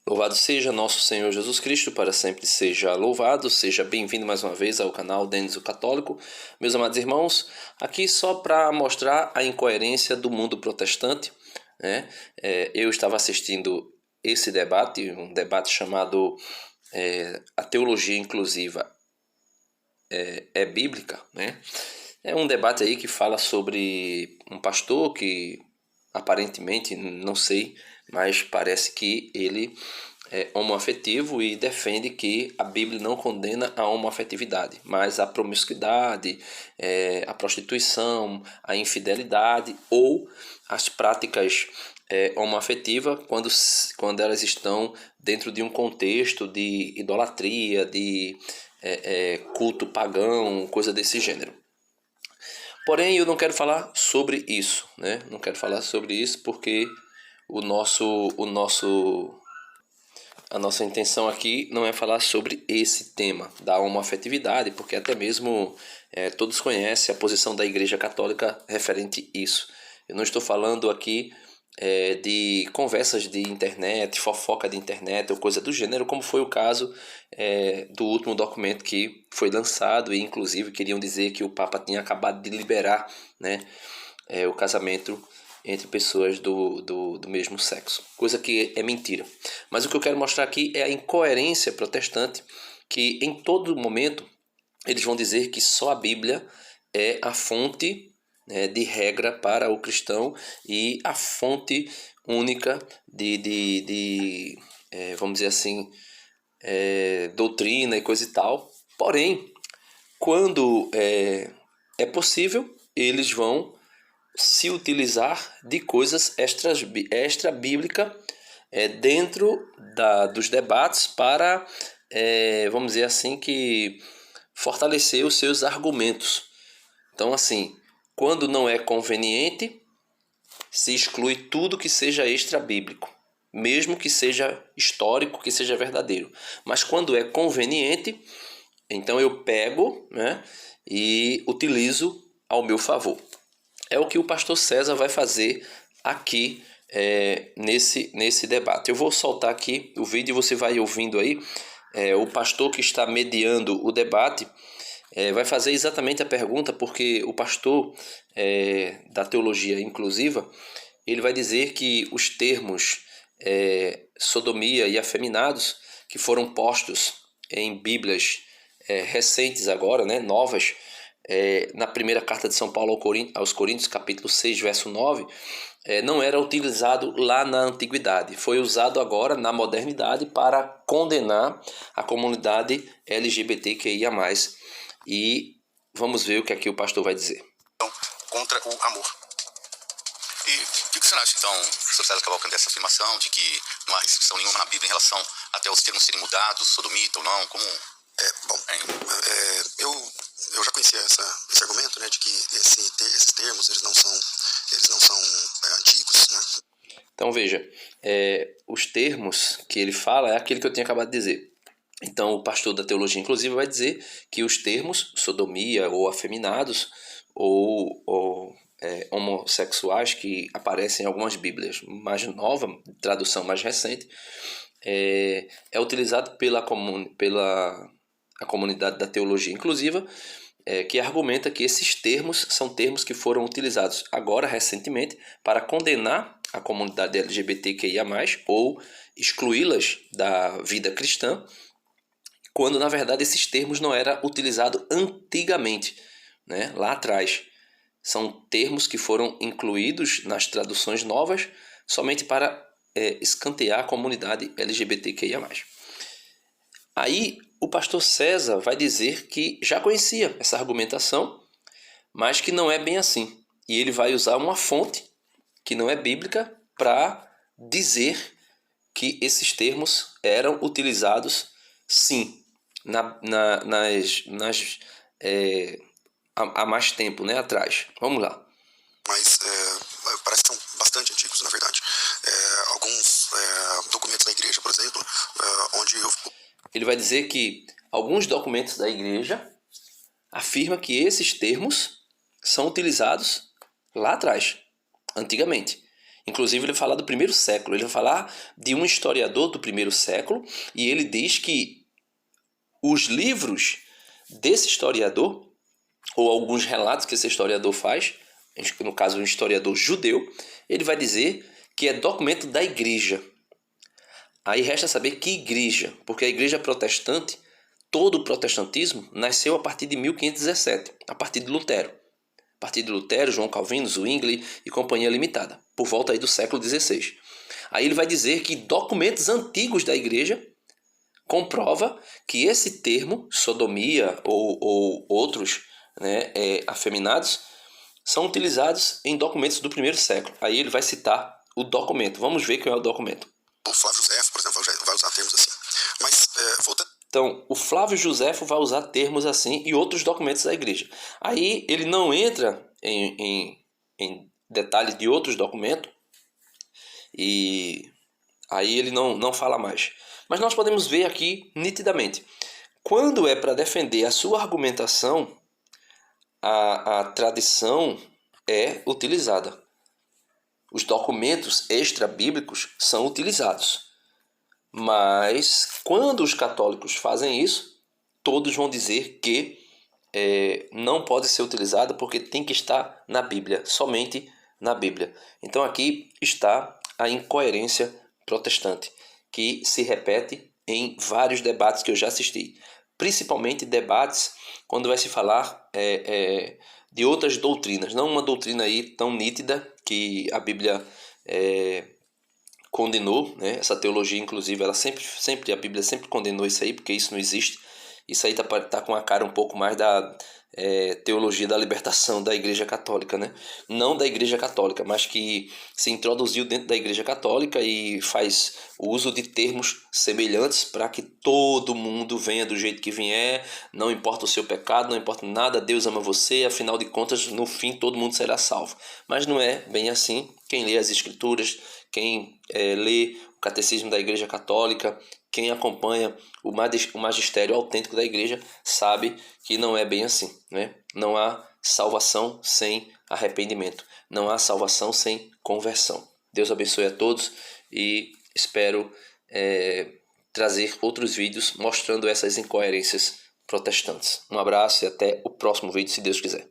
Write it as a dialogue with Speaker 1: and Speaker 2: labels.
Speaker 1: Louvado seja nosso Senhor Jesus Cristo, para sempre seja louvado. Seja bem-vindo mais uma vez ao canal Denis o Católico. Meus amados irmãos, aqui só para mostrar a incoerência do mundo protestante, né? Eu estava assistindo esse debate, um debate chamado A Teologia Inclusiva é Bíblica, né? É um debate aí que fala sobre um pastor que aparentemente, não sei, mas parece que ele é homoafetivo e defende que a Bíblia não condena a homoafetividade, mas a promiscuidade, a prostituição, a infidelidade ou as práticas homoafetivas quando elas estão dentro de um contexto de idolatria, de culto pagão, coisa desse gênero. Porém, eu não quero falar sobre isso, né? Não quero falar sobre isso porque a nossa intenção aqui não é falar sobre esse tema da homoafetividade, porque até mesmo todos conhecem a posição da Igreja Católica referente a isso. Eu não estou falando aqui de conversas de internet, fofoca de internet ou coisa do gênero, como foi o caso do último documento que foi lançado e inclusive queriam dizer que o Papa tinha acabado de liberar, né, o casamento entre pessoas do mesmo sexo, coisa que é mentira. Mas o que eu quero mostrar aqui é a incoerência protestante, que em todo momento eles vão dizer que só a Bíblia é a fonte de regra para o cristão e a fonte única vamos dizer assim, doutrina e coisa e tal. Porém, quando é possível, eles vão se utilizar de coisas extra-bíblicas dentro dos debates para, vamos dizer assim, que fortalecer os seus argumentos. Então, assim, quando não é conveniente, se exclui tudo que seja extra-bíblico, mesmo que seja histórico, que seja verdadeiro. Mas quando é conveniente, então eu pego, né, e utilizo ao meu favor. É o que o pastor César vai fazer aqui nesse debate. Eu vou soltar aqui o vídeo e você vai ouvindo aí. O pastor que está mediando o debate vai fazer exatamente a pergunta, porque o pastor da teologia inclusiva, ele vai dizer que os termos sodomia e afeminados, que foram postos em Bíblias recentes agora, né, novas, na primeira carta de São Paulo aos Coríntios, capítulo 6, verso 9, não era utilizado lá na antiguidade. Foi usado agora na modernidade para condenar a comunidade LGBTQIA+. E vamos ver o que aqui o pastor vai dizer.
Speaker 2: Contra o amor. E o que você acha, então, professor César Cavalcante, dessa afirmação de que não há restrição nenhuma na Bíblia em relação até os termos serem mudados, sodomita ou não? Como...
Speaker 3: Eu já conhecia esse argumento, né, de que esses termos eles não são antigos, né?
Speaker 1: Então veja, os termos que ele fala é aquele que eu tinha acabado de dizer. Então o pastor da teologia inclusiva vai dizer que os termos sodomia ou afeminados ou homossexuais que aparecem em algumas bíblias mais nova, tradução mais recente, é utilizado pela a comunidade da teologia inclusiva, que argumenta que esses termos são termos que foram utilizados agora, recentemente, para condenar a comunidade LGBTQIA+, ou excluí-las da vida cristã, quando, na verdade, esses termos não eram utilizados antigamente, né, lá atrás. São termos que foram incluídos nas traduções novas somente para escantear a comunidade LGBTQIA+. Aí o pastor César vai dizer que já conhecia essa argumentação, mas que não é bem assim. E ele vai usar uma fonte que não é bíblica para dizer que esses termos eram utilizados, sim, há mais tempo, né, atrás. Vamos lá.
Speaker 3: Mas parece que são bastante antigos, na verdade. Alguns documentos da igreja, por exemplo,
Speaker 1: Ele vai dizer que alguns documentos da igreja afirmam que esses termos são utilizados lá atrás, antigamente. Inclusive ele fala do primeiro século, ele vai falar de um historiador do primeiro século, e ele diz que os livros desse historiador, ou alguns relatos que esse historiador faz, no caso um historiador judeu, ele vai dizer que é documento da igreja. Aí resta saber que igreja, porque a igreja protestante, todo o protestantismo nasceu a partir de 1517, a partir de Lutero. A partir de Lutero, João Calvino, Zwingli e Companhia Limitada, por volta aí do século XVI. Aí ele vai dizer que documentos antigos da igreja comprova que esse termo, sodomia ou outros, né, afeminados, são utilizados em documentos do primeiro século. Aí ele vai citar o documento. Vamos ver qual é o documento.
Speaker 3: O Flávio Josefo, por exemplo, vai usar termos assim. Mas, voltando...
Speaker 1: Então, o Flávio Josefo vai usar termos assim e outros documentos da igreja. Aí ele não entra em detalhes de outros documentos e aí ele não fala mais. Mas nós podemos ver aqui nitidamente. Quando é para defender a sua argumentação, a tradição é utilizada. Os documentos extra-bíblicos são utilizados. Mas quando os católicos fazem isso, todos vão dizer que não pode ser utilizado porque tem que estar na Bíblia, somente na Bíblia. Então aqui está a incoerência protestante, que se repete em vários debates que eu já assisti. Principalmente debates quando vai se falar de outras doutrinas, não uma doutrina aí tão nítida que a Bíblia condenou, né? Essa teologia, inclusive, ela sempre a Bíblia sempre condenou isso aí, porque isso não existe. Isso aí tá com a cara um pouco mais da teologia da libertação da Igreja Católica, né? Não da Igreja Católica, mas que se introduziu dentro da Igreja Católica e faz o uso de termos semelhantes para que todo mundo venha do jeito que vier, não importa o seu pecado, não importa nada, Deus ama você, afinal de contas, no fim todo mundo será salvo. Mas não é bem assim. Quem lê as Escrituras, quem lê o Catecismo da Igreja Católica, quem acompanha o magistério autêntico da igreja sabe que não é bem assim, né? Não há salvação sem arrependimento. Não há salvação sem conversão. Deus abençoe a todos e espero trazer outros vídeos mostrando essas incoerências protestantes. Um abraço e até o próximo vídeo, se Deus quiser.